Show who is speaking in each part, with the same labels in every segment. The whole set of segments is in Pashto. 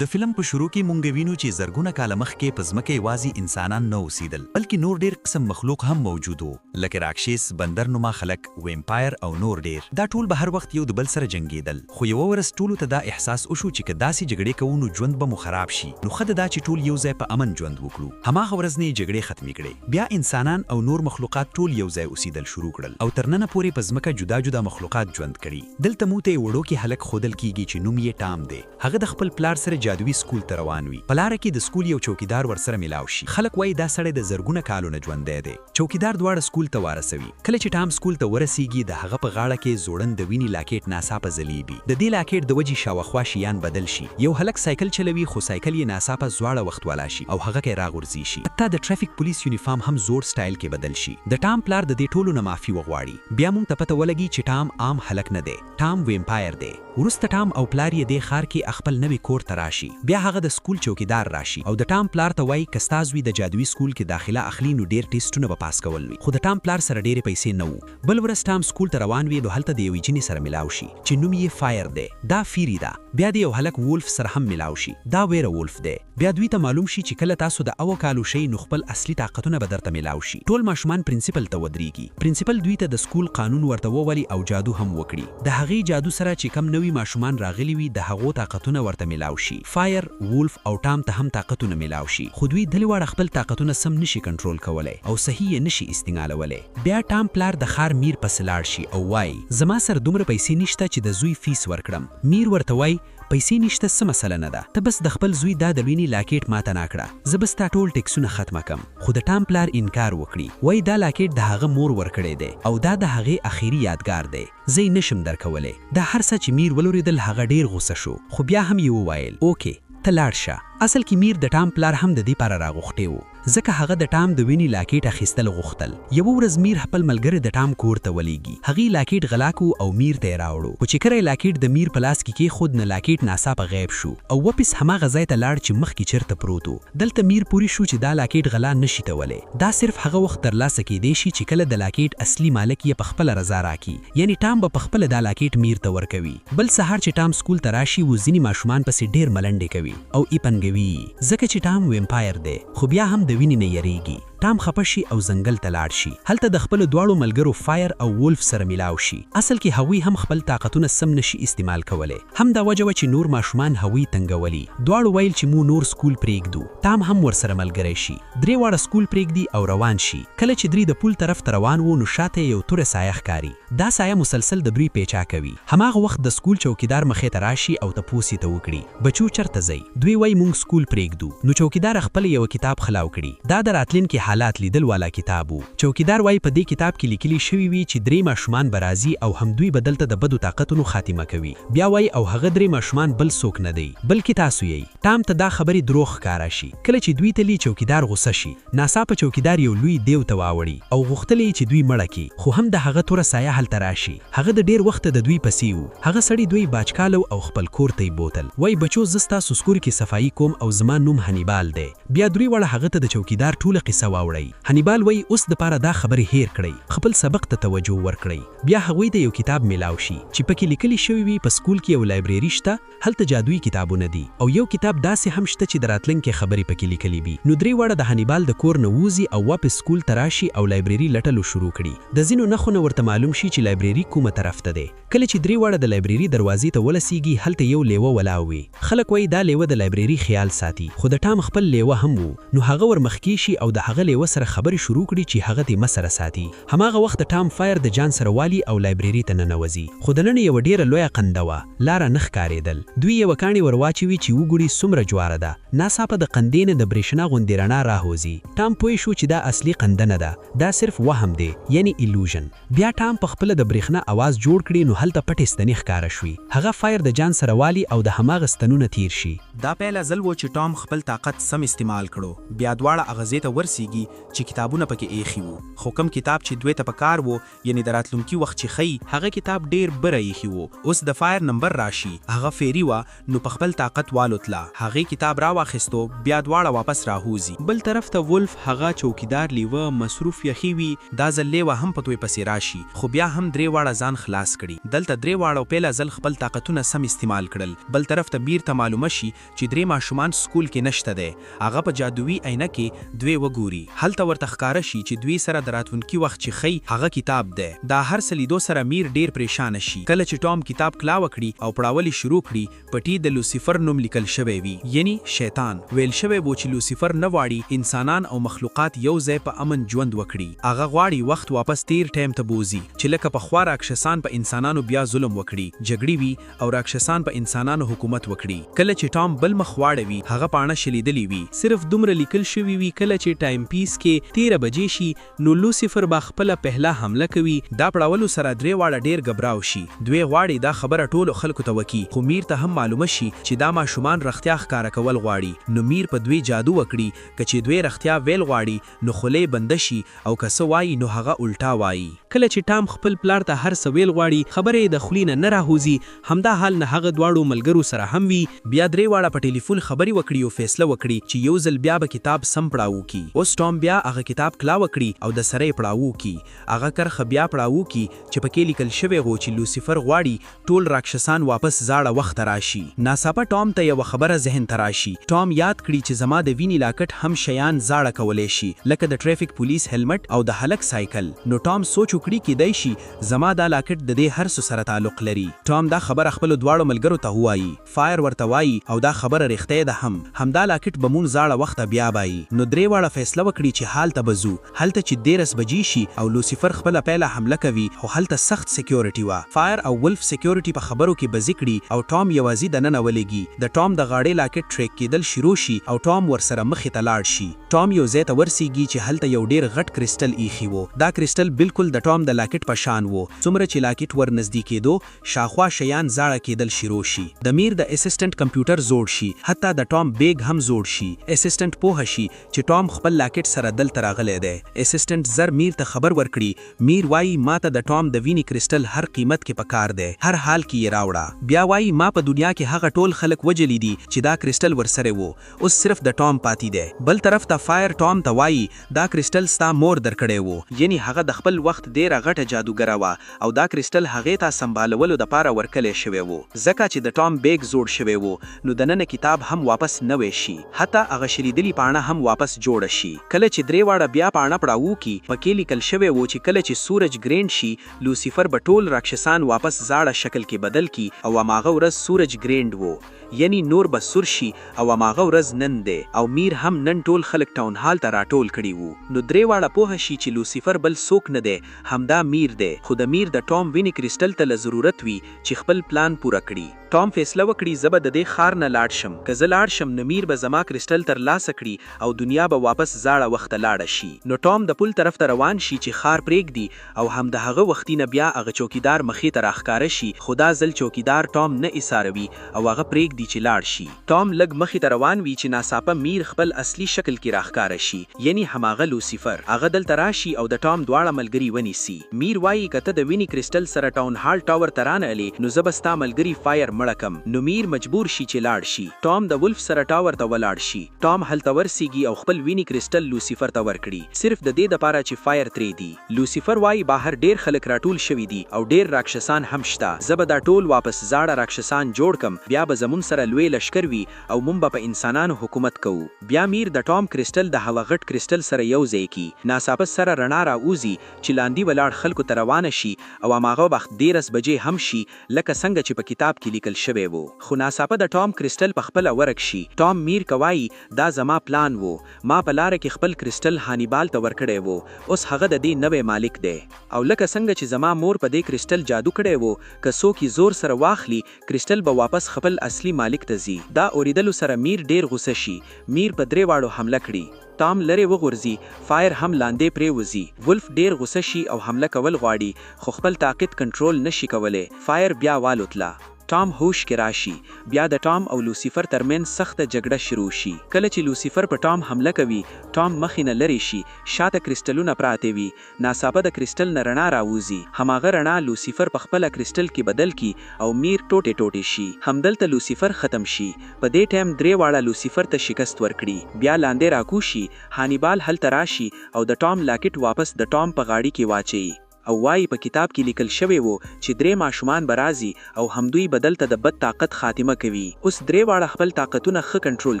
Speaker 1: د فلم په شروع کې مونږ وینو چې زرګونه کاله مخکې په ځمکه یوازې انسانان نه اوسېدل بلکې نور ډېر قسم مخلوق هم موجود وو لکه راکشس بندرنما خلک ویمپایر او نور ډېر دا ټول به هر وخت یو د بل سره جنګېدل خو یوه ورځ ټولو ته دا احساس وشو چې که داسې جګړې کوو نو ژوند به مو خراب شي نو ښه ده دا چې ټول یو ځای په امن ژوند وکړو هماغه ورځ نه یې جګړې ختمې کړې بیا انسانان او نور مخلوقات ټول یو ځای اوسېدل شروع کړل او تر ننه پورې په ځمکه جدا جدا مخلوقات ژوند کړي دلته مو ته یې وړوکی هلک ښودل کیږي چې نوم یې ټام دی هغه د خپل پلار سره جادوي سکول ته روان وي په لاره کې د سکول یو چوکیدار ورسره میلاو شي خلک وایي دا سړی د زرګونه کالو نه ژوندی دی چوکیدار دواړه سکول ته وارسوي کله چې ټام سکول ته ورسیږي د هغه په غاړه کې زوړند د وینې لاکېټ ناڅاپه ځلیږي د دې لاکېټ د وجې شاوخوا شیان بدل شي یو هلک سایکل چلوي خو سایکل یې ناڅاپه زواړه وخت والا شي او هغه کې راغورځي شي حتی د ټرافیک پولیس یونیفارم هم زوړ سټایل کې بدل شي د ټام پلار د دې ټولو نه معافي وغواړي بیا موږ ته پته ولګي چې ټام عام هلک نه دی ټام ویمپایر دی وروسته ټام او پلار یې دې ښار کې خپل نوی کور ته راشي بیا هغه د سکول چوکیدار راشي او د ټام پلار ته وایي که ستا زوی د جادوي سکول کې داخله اخلي نو ډېر ټیسټونه به پاس کول وي خو د ټام پلار سره ډېرې پیسې نه وو بل ورځ ټام سکول ته روان وي نو هلته د یوې جینۍ سره میلاو شي چې نوم یې فایر دی دا فیری ده بیا د یو هلک وولف سره هم میلاو شي دا ویره وولف دی بیا دوی ته معلوم شي چې کله تاسو د اوه کالو شئ نو خپل اصلي طاقتونه به درته میلاو شي ټول ماشومان پرنسپل ته ودرېږي پرنسپل دوی ته د سکول قانون ورته وولي او جادو هم وکړي د هغې جادو سره چې کم نوي ماشومان راغلي وي د هغو طاقتونه ورته میلاو شي فایر وولف او ټام ته هم طاقتونه میلاو شي خو دوی دلې واړه خپل طاقتونه سم نشي کنټرول کولی او صحیح یې نشي استعمالولی بیا ټام پلار د ښار میر پسې لاړ شي او وایي زما سره دومره پیسې نشته چې د زوی فیس ورکړم میر ورته وایي پیسې نشته څه مسله نه ده ته بس د خپل زوی دا د لوینې لاکېټ ماته ناکړه زه به ستا ټول ټکسونه ختمه کم خو د ټام پلار انکار وکړي وایي دا لاکېټ د هغه مور ورکړی دی او دا د هغې اخري یادګار دی زه یې نشم درکولی دا هر څه چې میر ولورېدل هغه ډېر غوسه شو خو بیا هم یې وویل اوکې ته لاړ شه اصل کې میر د ټام پلار هم د دې پاره راغوښتی و ځکه هغه د ټام د وینې لاکېټ اخیستل غوښتل یوه ورځ میر خپل ملګری د ټام کور ته ولیږي هغې لاکېټ غلا کړو او میر ته یې راوړو خو چې کله یې لاکېټ د میر په لاس کې کېښود نه لاکېټ ناڅاپه غیب شو او واپس هماغه ځای ته لاړ چې مخکې چېرته پروت و دلته میر پوری شو چې دا لاکېټ غلا نشي تولی دا صرف هغه وخت ترلاسه کیدی شي چې کله د لاکېټ اصلي مالک یې په خپله رضا راکړي یعنې ټام به په خپله دا لاکېټ میر ته ورکوي بل سهار چې ټام سکول ته راشي و ځینې ماشومان پسې ډېر ملنډې کوي او یې پنګوي ځکه چې ټام ویمپایر دی خو بیا هم د وینې نه یریږي ټام خپه شي او ځنګل ته لاړ شي هلته د خپلو دواړو ملګرو فایر او وولف سره میلاو شي اصل کې هغوی هم خپل طاقتونه سم نشي استعمال کولی هم دا وجه وه چې نور ماشومان هغوی تنګولي دواړو ویل چې مو نور سکول پرېږدو ټام هم ورسره ملګری شي درې واړه سکول پرېږدي او روان شي کله چې درې د پول طرف ته روان وو نو شاته یو توره سایه ښکاري دا سایه مسلسل د دوی پیچا کوي هماغه وخت د سکول چوکیدار مخې ته راشي او تپوس یې ته وکړي بچو چرته ځئ دوی وایي موږ سکول پرېږدو نو چوکیدار خپل یو کتاب خلاو کړي دا د راتلونکي حالات لیدل والا کتاب وو چوکیدار وایي په دې کتاب کې لیکلي شوي وي چې درې ماشومان به راځي او همدوی به دلته د بدو طاقتونو خاتمه کوي بیا وایي او هغه درې ماشومان بل څوک نه دی بلکې تاسو یې ټام ته دا خبرې دروغ ښکاره شي کله چې دوی ته لي چوکیدار غوسه شي ناڅاپه چوکیدار یو لوی دیو ته واوړي او غوښتل یې چې دوی مړه کړي خو هم د هغه توره سایه هلته راشي هغه د ډېر وخته د دوی پسې و هغه سړی دوی باچکالو او خپل کور ته یې بوتل وایي بچو زه ستاسو سکول کې صفایي کوم او زما نوم هنیبال دی بیا دوی واړه هغه ته د چوکیدار ټوله قصه واوړئ هنیبال وایي اوس دپاره دا خبرې هیر کړئ خپل سبق ته توجه ورکړئ بیا هغوی ته یو کتاب میلاو شي چې پکې لیکلي شوي وي په سکول کې یو لایبرري شته هلته جادویي کتابونه دي او یو کتاب داسې هم شته چې د راتلونکي خبرې پکې لیکلي وي نو درې واړه د هنیبال د کور نه ووځي او واپس سکول ته راشي او لایبرري لټلو شروع کړي د ځینو نښو نه ورته معلوم شي چې لایبرري کومه طرف ته دی کله چې درې واړه د لایبرري دروازې ته ورسیږي هلته یو لیوه ولاړ وي خلک وایي دا لیوه د لایبرري خیال ساتي خو د ټام خپل لیوه هم وو نو هغه ورمخکې شي او د هغه لیوه سره خبرې شروع کړي چې هغه دې مسره ساتي هماغه وخت ټام فایر د جان سره والي او لایبرري ته ننوځي خو دننه یوه ډېره لویه قنده وه لاره نه ښکارېدل دوی یوه کاڼي ورواچوي چې وګوري څومره جواره ده ناڅاپه د قندې نه د برېښنا غوندې رڼا راوځي ټام پوه شو چې دا اصلي قنده نه ده دا صرف وهم دی یعنی ایلوژن بیا ټام په خپله د برېښنا اواز جوړ کړي نو هلته پټې ستنې ښکاره شوي هغه فایر د جان سره والي او د هماغه ستنونه تیر شي
Speaker 2: دا پیله ځل و چې ټام خپل طاقت سم استعمال کړو بیا دواړه اغزې ته ورسیږي چې کتابونه پکې ایښي وو خو کوم کتاب چې دوی ته پکار وو یعنی د راتلونکي وخت چې ښیي هغه کتاب ډېر بره ایښي وو اوس د فایر نمبر راشي هغه فیری وه نو په خپل طاقت والوتله هغې کتاب راواخیستو بیا دواړه واپس راهوځي بل طرف ته ولف هغه چوکیدار لیوه مصروف یخي وي دا ځل لیوه هم په دوی پسې راشي خو بیا هم درې واړه ځان خلاص کړي دلته درې واړو پیله ځل خپل طاقتونه سم استعمال کړل بل طرف ته میر ته معلومه شي چې 3 ماشومان سکول کې نشته دی. هغه په جادویي آینه کې دوی وګوري. هلته ورته ښکاره شي چې دوی سره د راتلونکي وخت چې ښیي هغه کتاب دی. دا هر څه لیدو سره میر ډیر پریشان شي. کله چې ټام کتاب کلاوه کړي او پړاولي شروع کړي پټي د لوسیفر نوم لیکل شوی وي، یعنی شیطان. ویل شوی و چې لوسیفر نه غواړي انسانان او مخلوقات یو ځای په امن ژوند وکړي. هغه غواړي وخت واپس تیر ټایم ته بوزي چې لکه پخوا راکشسان په انسانانو بیا ظلم وکړي، جګړې وي او راکشسان په انسانانو حکومت وکړي. کله چې ټام بل مخ واړوي هغه پاڼه شلیدلی وي، صرف دومره لیکل شوی وي کله چې ټایم پیس کې 13 بجې شي نو لوسیفر با خپل پهلا حمله کوي. دا پړاولو سره درې واړه ډیر غبراو شي. دوی غواړي دا خبره ټولو خلکو ته وکي، خو میر ته هم معلومه شي چې دا ماشومان رښتیا ښکاره کول غواړي. نو میر په دوی جادو وکړي چې دوی رښتیا ویل غواړي نو خولې بنده شي او که څه وایي نو هغه الټا وایي. کله چې ټام خپل پلار ته هر څه ویل غواړي خبرې د خولې نه راوځي. همدا حال نه هغه دواړو ملګرو سره هم وي. بیا درې واړه په ټلیفون خبرې وکړي او فیصله وکړي چې یو ځل بیا به کتاب سم پړاو کی. اوس ټام بیا هغه کتاب کلاوه کړي او د سره یې پړاو کی. هغه کرخه بیا پړاو کی چې پکې لیکل شوی و چې لوسیفر غواړي ټول راکشسان واپس زاړه وخت راشي. ناڅاپه ټام ته یو خبره ذهن ته راشي. ټام یاد کړي چې زما د ویني لاکټ هم شیان زاړه کولای شي لکه د ټریفیک پولیس هلمټ او د هلک سایکل. نو ټام سوچ وکړي کېدای شي زما دا لاکټ د دې هر څه سره تعلق لري. ټام دا خبره خپل دواړو ملګرو ته وایي. فایر ورته وایي او دا خبره رښتیا ده هم. همدا لاکټ به مونږ زاړه وخت بیا بایي. نو درې واړه فیصله وکړي چې هلته به ځو. هلته چې 13 بجې شي او لوسیفر خپله پیله حمله کوي خو هلته سخت سکیورټي وه. فایر او ولف سکیورټي په خبرو کې بزي کړي او ټام یوازې دننه ولګي. د ټام د غاړې لاکټ ټریک کېدل شروع شي او ټام ورسره مخې ته لاړ شي. ټام یو ځای ته ورسیږي چې هلته یو ډیر غټ کرسټل ایښی و. دا کرسټل بالکل د ټام د لاکټ په شان و. څومره چې لاکټ ور نږدې کېدو شاخوا شیان زاړه کېدل شروع شي. د میر د اسسټنټ کمپیوټر زوړ شي، حتی د ټام بیگ هم زوړ شي. اسسټنټ پوه شي چې ټام خپل لاکټ سره دلته راغلی دی. اسسټنټ زر میر ته خبر ورکړي. میر وایي ماته د ټام د ویني کرسټل هر قیمت کې پکار دی، هر حال کې یې راوړه. بیا وایي ما په دنیا کې هغه ټول خلک وجلی دي چې دا کرسټل ورسره وو، اوس صرف د ټام پاتې دی. بل طرف ته فایر ټام ته وایي دا کرسټل ستا مور درکړی وو، یعنی هغه د خپل وخت ډیره غټه جادوګره وه او دا کرسټل هغې ته سمبالولو دپاره ورکلی شوی وو. ځکه چې د ټام بیگ زوړ شوی وو نو دننه کتاب هم واپس نوی شي، حتی هغه شلیدلي پاڼه هم واپس جوړه شي. کله چې درې واړه بیا پاڼه پړاو کی پکې لیکل شوی وو چې کله چې سورج ګرینډ شي لوسیفر به ټول راکشسان واپس زاړه شکل کې بدل کی او هماغه ورځ سورج ګرینډ وو، یعنی نور به سور شي او هماغه ورځ نن دی. او میر هم نن ټول خلک ټاون هال ته راټول کړي وو. نو درې واړه پوه شي چې لوسیفر بل څوک نه دی، همدا میر دی. خو د میر د ټام ویني کرسټل ته له ضرورت وي چې خپل پلان پوره کړي. ټام فیصله وکړي زه به د دې ښار نه لاړ شم. که زه لاړ شم نو میر به زما کرسټل ترلاسه کړي او دنیا به واپس زاړه وخت ته لاړه شي. نو ټام د پل طرف ته روان شي چې ښار پرېږدي او هم د هغه وختي نه بیا هغه چوکیدار مخې ته راښکاره شي. خو دا ځل چوکیدار ټام نه ایساروي او هغه پرېږدي چې لاړ شي. ټام لږ مخې ته روان وي چې ناڅاپه میر خپل اصلي شکل کې راښکاره شي، یعنی هماغه لوسیفر. هغه دلته راشي او د ټام دواړه ملګري ونیسي. میر وایي که ته د ویني کرسټل سره ټاون هال ټاور ته رانغلې نو زه به ستا ملګري فایر مړه کم. نو میر مجبور شي چې لاړ شي. ټام د ولف سره ټاور ته ولاړ شي. ټام هلته ورسیږي او خپل ویني کرسټل لوسیفر ته ورکړي، صرف د دې دپاره چې فایر ترې دی. لوسیفر وایي بهر ډیر خلک راټول شوي دي او ډیر راکشسان هم شته. زه به دا ټول واپس زاړه راکشسان جوړ کم، بیا به زمون سره لوی لشکر وي او مونږ به په انسانانو حکومت کوو. بیا میر د ټام کرسټل د هغه غټ کرسټل سره یو ځای کی. ناڅاپه سره رڼا راوځي چې لاندې ولاړ خلکو ته روانه شي او هماغه وخت 13 بجې هم شي لکه څنګه چې په کتاب کې لیکل شوی وو. خو ناڅاپه د ټام کرسټل په خپله ورک شي. ټام میر کوي دا زما پلان وو، ما په لاره کې خپل کرسټل هانیبال ته ورکړی وو، اوس هغه د دې نوی مالک دی. او لکه څنګه چې زما مور په دې کرسټل جادو کړی وو، که څوک یې زور سره واخلي کرسټل به واپس خپل اصلي مالک ته ځي. دا اوریدلو سره میر ډیر غوسه شي. میر په درې واړو حمله کړي. ټام لرې وغورځي، فایر هم لاندې پرېوځي. ولف ډیر غوسه شي او حمله کول غواړي خو خپل طاقت کنټرول نشي کولی. فایر بیا والوتله. ټام هوش کې راشي. بیا د ټام او لوسیفر ترمنځ سخته جګړه شروع شي. کله چې لوسیفر په ټام حمله کوي ټام مخې نه لرې شي، شاته کرسټلونه پراته وي. ناڅاپه د کرسټل نه رڼا راوځي. هماغه رڼا لوسیفر په خپله کرسټل کې بدل کی او میر ټوټې ټوټې شي. همدلته لوسیفر ختم شي. په دې ټایم درې واړه لوسیفر ته شکست ورکړي. بیا لاندې راکوشي. هانیبال هلته راشي او د ټام لاکټ واپس د ټام په غاړي کې واچوي او وایي په کتاب کې لیکل شوی و چې 3 ماشومان به رازي او همدوی بدل ته د بد طاقت خاتمه کوي. اوس 3 واړه خپل طاقتونه ښه کنټرول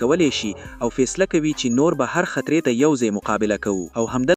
Speaker 2: کولی شي او فیصله کوي چې نور به هر خطرې ته یو ځای مقابله کوو او همدلته